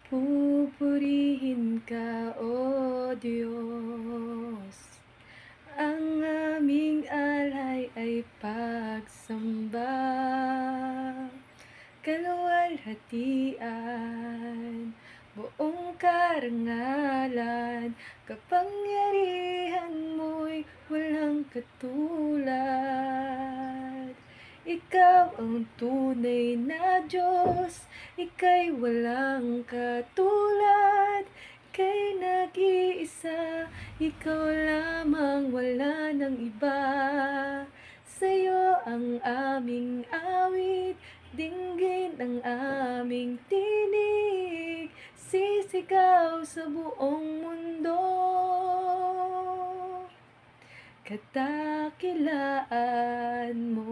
Pupurihin ka, O Diyos. Ang aming alay ay pagsamba, kaluwalhatian, buong karangalan, kapangyarihan mo'y walang katulad. Ikaw ang tunay na Diyos, ika'y walang katulad, ika'y nag-iisa, ikaw lamang, wala nang iba. Sa'yo ang aming awit, dinggin ang aming tinig, sisigaw sa buong mundo. Kadakilaan mo.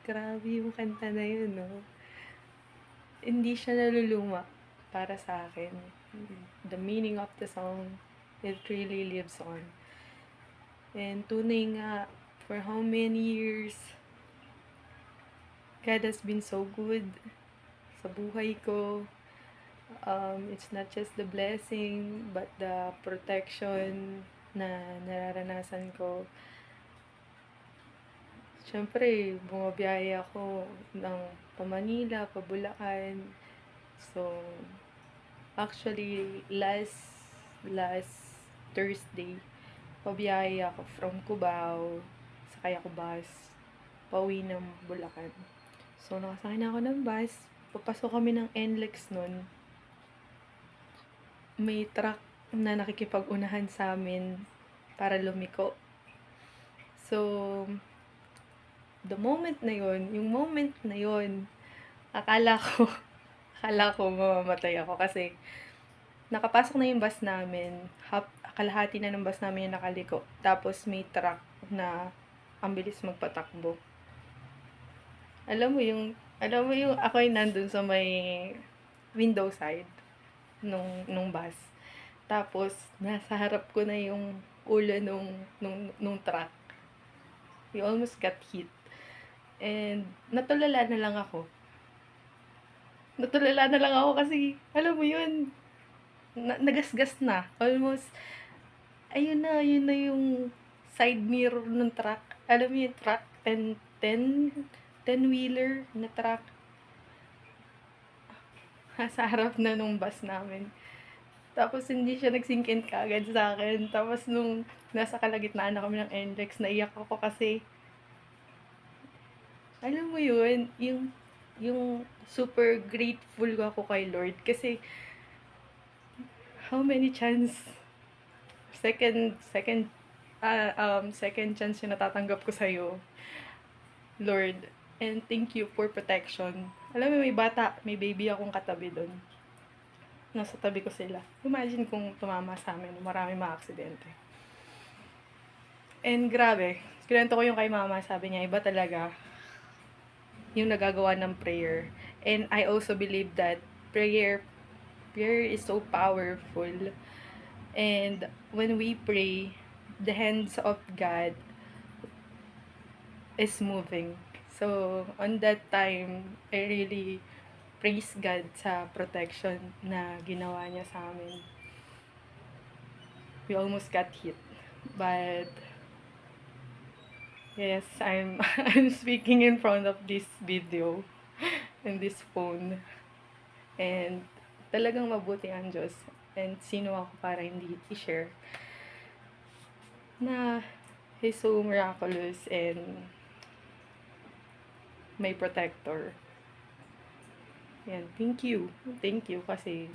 Grabe yung kanta na yun, no? Hindi siya naluluma para sa akin. The meaning of the song, it really lives on. And tunay nga, for how many years, God has been so good sa buhay ko. It's not just the blessing, but the protection na nararanasan ko. Siyempre, bumabiyahe ako ng pa-Manila, pa-Bulacan. So, actually, last Thursday, pabiyahe ako from Cubao, sakay ako bus, pauwi ng Bulacan. So, nakasakay na ako ng bus, papasok kami ng NLEX nun. May truck na nakikipag-unahan sa amin para lumiko. So, yung moment na yun, akala ko mamamatay ako kasi nakapasok na yung bus namin, kalahati na ng bus namin yung nakaliko. Tapos may truck na ang bilis magpatakbo. Alam mo yung ako ay nandun sa may window side nung bus. Tapos nasa harap ko na yung ulo nung truck. We almost got hit. And natulala na lang ako kasi alam mo yun, nagasgas na. Almost, ayun na yung side mirror ng truck. Alam mo yung truck, 10-wheeler na truck. Sa harap na nung bus namin. Tapos hindi siya nagsink in kagad sa akin. Tapos nung nasa kalagitnaan na kami ng NLEX, naiyak ako kasi alam mo yun, yung super grateful ako kay Lord kasi how many second chance yung natatanggap ko sa'yo, Lord. And thank you for protection. Alam mo, may baby akong katabi doon. Nasa tabi ko sila. Imagine kung tumama sa amin, marami mga aksidente. And grabe, kinento ko yung kay mama, sabi niya, iba talaga yung nagagawa ng prayer. And I also believe that prayer is so powerful. And when we pray, the hands of God is moving. So, on that time, I really praise God sa protection na ginawa niya sa amin. We almost got hit. But, yes, I'm speaking in front of this video and this phone. And talagang mabuti ang Diyos. And sino ako para hindi i-share na He's so miraculous and may protector. Yan, thank you kasi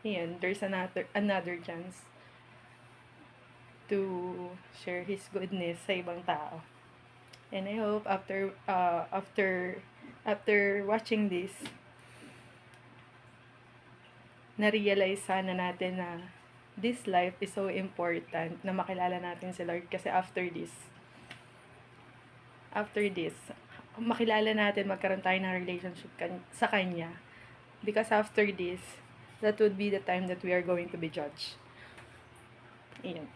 yan, there's another chance to share His goodness sa ibang tao. And I hope after watching this, na-realize sana natin na this life is so important na makilala natin si Lord kasi after this, makilala natin, magkaroon tayo ng relationship sa Kanya. Because after this, that would be the time that we are going to be judged. Ayan.